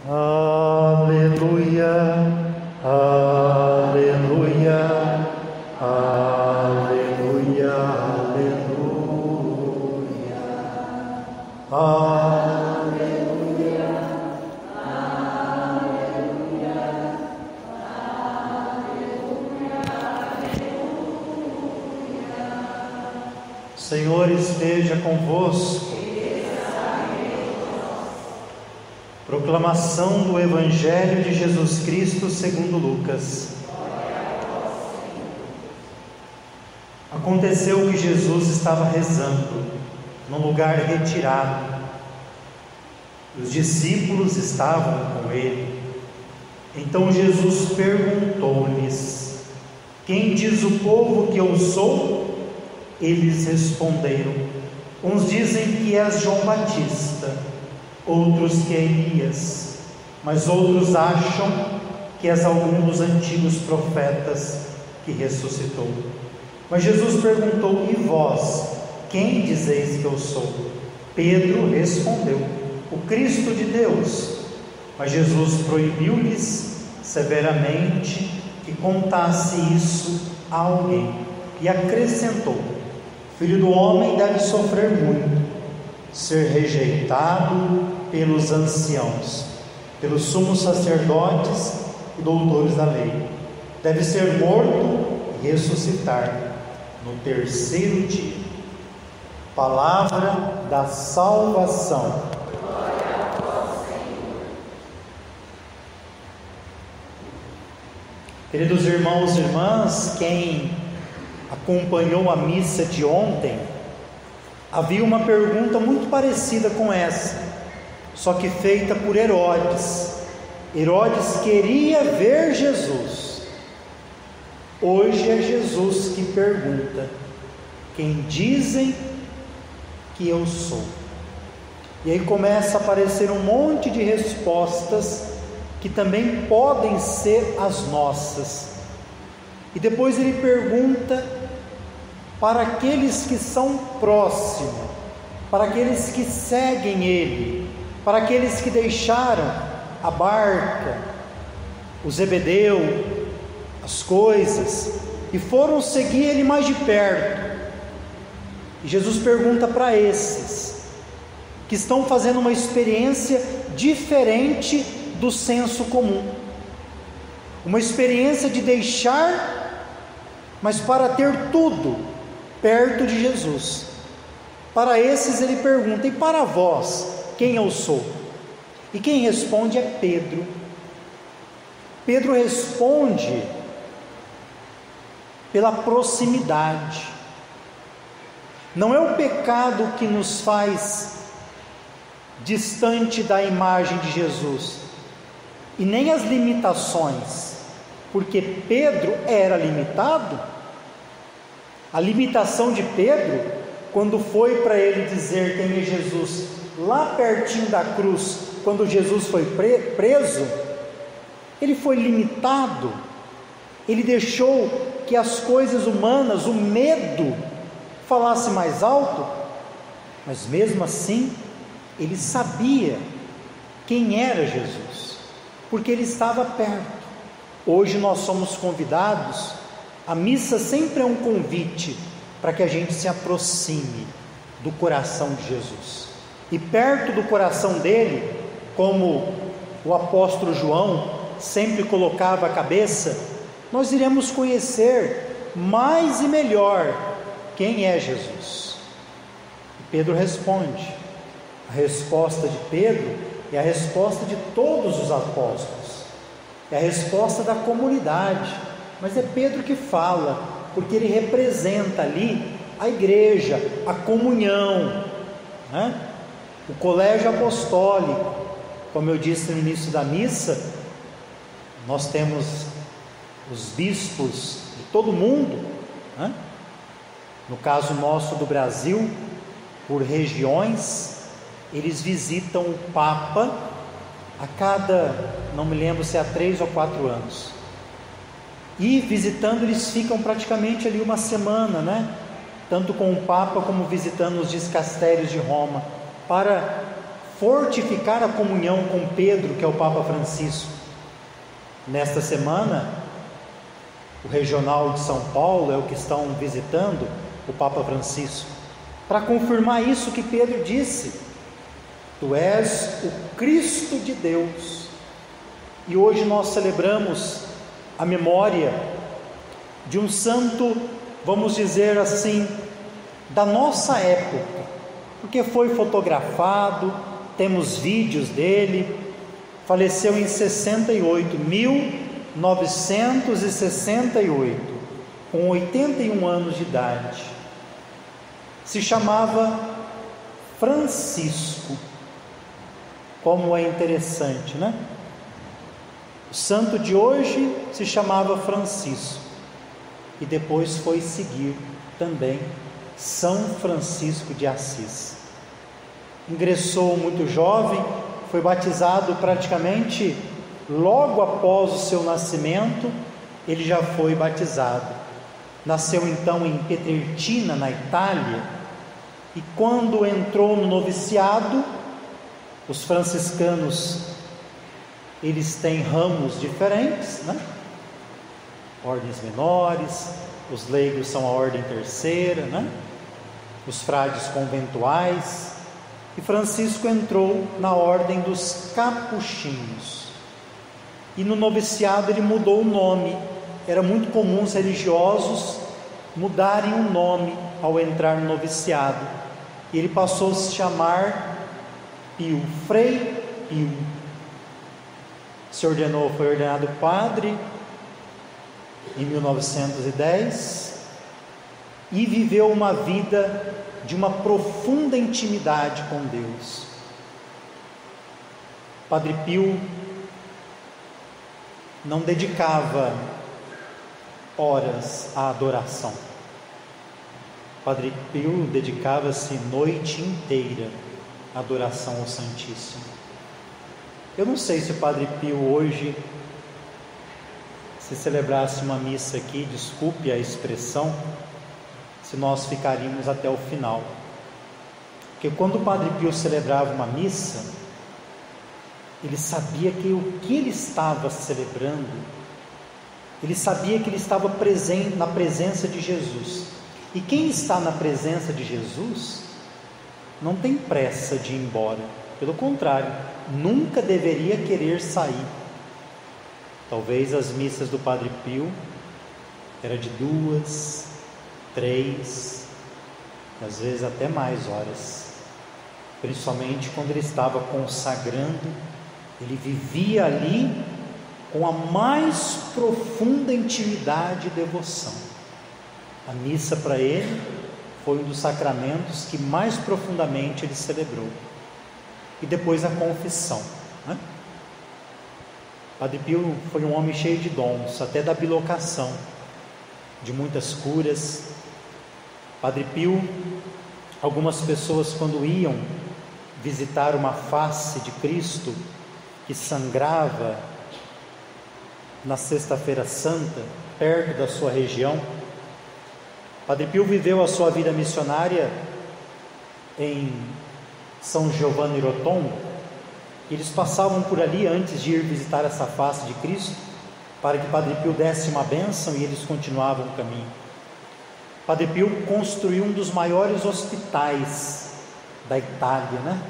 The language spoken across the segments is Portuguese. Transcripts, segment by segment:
Aleluia, aleluia, aleluia, aleluia, aleluia, aleluia, aleluia. Senhor esteja convosco. Proclamação do Evangelho de Jesus Cristo segundo Lucas. Aconteceu que Jesus estava rezando num lugar retirado. Os discípulos estavam com ele. Então Jesus perguntou-lhes: quem diz o povo que eu sou? Eles responderam: uns dizem que és João Batista, outros que é Elias, mas outros acham que és algum dos antigos profetas que ressuscitou. Mas Jesus perguntou: e vós, quem dizeis que eu sou? Pedro respondeu: o Cristo de Deus. Mas Jesus proibiu-lhes severamente que contasse isso a alguém, e acrescentou: o Filho do Homem deve sofrer muito, ser rejeitado pelos anciãos, pelos sumos sacerdotes e doutores da lei, deve ser morto e ressuscitar no terceiro dia. Palavra da salvação. Glória a vós, Senhor. Queridos irmãos e irmãs, quem acompanhou a missa de ontem, havia uma pergunta muito parecida com essa, só que feita por Herodes. Herodes queria ver Jesus. Hoje é Jesus que pergunta: quem dizem que eu sou? E aí começa a aparecer um monte de respostas que também podem ser as nossas. E depois ele pergunta para aqueles que são próximos, para aqueles que seguem ele, para aqueles que deixaram a barca, o Zebedeu, as coisas, e foram seguir ele mais de perto. E Jesus pergunta para esses que estão fazendo uma experiência diferente do senso comum, uma experiência de deixar, mas para ter tudo perto de Jesus. Para esses ele pergunta: e para vós, quem eu sou? E quem responde é Pedro. Pedro responde pela proximidade. Não é o pecado que nos faz distante da imagem de Jesus, e nem as limitações, porque Pedro era limitado. A limitação de Pedro, quando foi para ele dizer quem é Jesus, lá pertinho da cruz, quando Jesus foi preso, ele foi limitado, ele deixou que as coisas humanas, o medo, falasse mais alto, mas mesmo assim, ele sabia quem era Jesus, porque ele estava perto. Hoje nós somos convidados, a missa sempre é um convite para que a gente se aproxime do coração de Jesus, e perto do coração dele, como o apóstolo João sempre colocava a cabeça, nós iremos conhecer mais e melhor quem é Jesus. E Pedro responde. A resposta de Pedro é a resposta de todos os apóstolos, é a resposta da comunidade, mas é Pedro que fala, porque ele representa ali a igreja, a comunhão, né? O colégio apostólico. Como eu disse no início da missa, nós temos os bispos de todo mundo, né? No caso nosso do Brasil, por regiões, eles visitam o Papa a cada, não me lembro se é 3 ou 4 anos, e visitando eles ficam praticamente ali uma semana, né? Tanto com o Papa como visitando os dicastérios de Roma, para fortificar a comunhão com Pedro, que é o Papa Francisco. Nesta semana, o regional de São Paulo é o que estão visitando o Papa Francisco, para confirmar isso que Pedro disse: tu és o Cristo de Deus. E hoje nós celebramos a memória de um santo, vamos dizer assim, da nossa época, porque foi fotografado, temos vídeos dele. Faleceu em 1968, com 81 anos de idade. Se chamava Francisco. Como é interessante, né? O santo de hoje se chamava Francisco, e depois foi seguir também São Francisco de Assis. Ingressou muito jovem, foi batizado praticamente logo após o seu nascimento. Ele já foi batizado. Nasceu então em Pietrelcina, na Itália, e quando entrou no noviciado, os franciscanos, eles têm ramos diferentes, né? Ordens menores, os leigos são a ordem terceira, né? Os frades conventuais. E Francisco entrou na ordem dos capuchinhos. E no noviciado ele mudou o nome. Era muito comum os religiosos mudarem o nome ao entrar no noviciado. E ele passou a se chamar Pio, Frei Pio. Foi ordenado padre em 1910 e viveu uma vida de uma profunda intimidade com Deus. Padre Pio não dedicava horas à adoração. Padre Pio dedicava-se noite inteira à adoração ao Santíssimo. Eu não sei se o Padre Pio hoje, se celebrasse uma missa aqui, desculpe a expressão, se nós ficaríamos até o final. Porque quando o Padre Pio celebrava uma missa, ele sabia que o que ele estava celebrando, ele sabia que ele estava presente na presença de Jesus. E quem está na presença de Jesus não tem pressa de ir embora. Pelo contrário, nunca deveria querer sair. Talvez as missas do Padre Pio eram de 2, 3, às vezes até mais horas, principalmente quando ele estava consagrando. Ele vivia ali com a mais profunda intimidade e devoção. A missa para ele foi um dos sacramentos que mais profundamente ele celebrou. E depois a confissão, né? Padre Pio foi um homem cheio de dons, até da bilocação, de muitas curas. Padre Pio, algumas pessoas quando iam visitar uma face de Cristo que sangrava na Sexta-feira Santa, perto da sua região, Padre Pio viveu a sua vida missionária em São Giovanni Rotondo. Eles passavam por ali antes de ir visitar essa face de Cristo, para que Padre Pio desse uma bênção, e eles continuavam o caminho. Padre Pio construiu um dos maiores hospitais da Itália, né?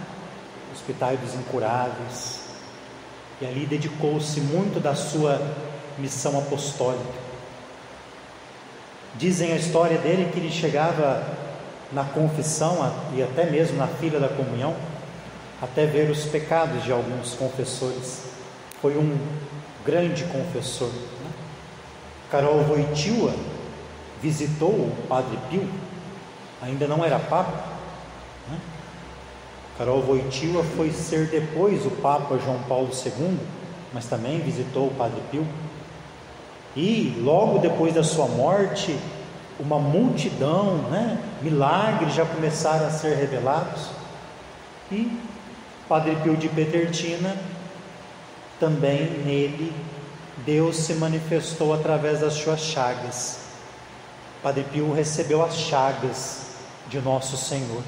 O Hospital dos Incuráveis, e ali dedicou-se muito da sua missão apostólica. Dizem a história dele que ele chegava na confissão e até mesmo na fila da comunhão, até ver os pecados de alguns confessores. Foi um grande confessor, né? Karol Wojtyła visitou o Padre Pio, ainda não era Papa, né? Karol Wojtyła foi ser depois o Papa João Paulo II, mas também visitou o Padre Pio. E logo depois da sua morte, uma multidão, né? Milagres já começaram a ser revelados. E Padre Pio de Pietrelcina, também nele Deus se manifestou através das suas chagas. Padre Pio recebeu as chagas de Nosso Senhor.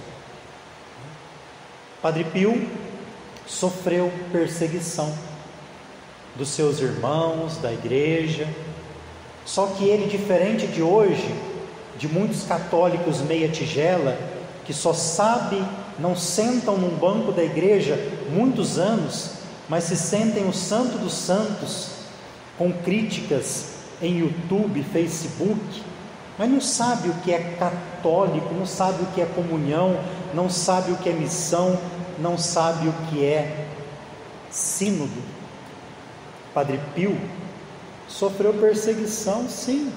Padre Pio sofreu perseguição dos seus irmãos, da igreja. Só que ele, diferente de hoje, de muitos católicos meia tigela, que só não sentam num banco da igreja muitos anos, mas se sentem o santo dos santos, com críticas em YouTube, Facebook, mas não sabe o que é católico, não sabe o que é comunhão, não sabe o que é missão, não sabe o que é sínodo. Padre Pio sofreu perseguição, sim,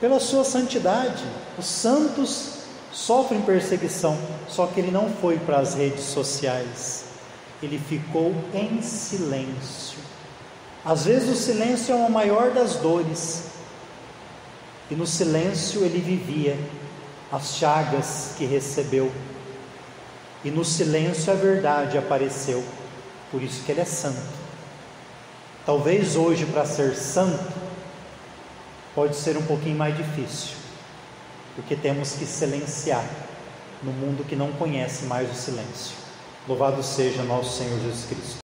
pela sua santidade. Os santos sofrem perseguição, só que ele não foi para as redes sociais, ele ficou em silêncio. Às vezes o silêncio é a maior das dores, e no silêncio ele vivia as chagas que recebeu, e no silêncio a verdade apareceu. Por isso que ele é santo. Talvez hoje, para ser santo, pode ser um pouquinho mais difícil, porque temos que silenciar no mundo que não conhece mais o silêncio. Louvado seja nosso Senhor Jesus Cristo.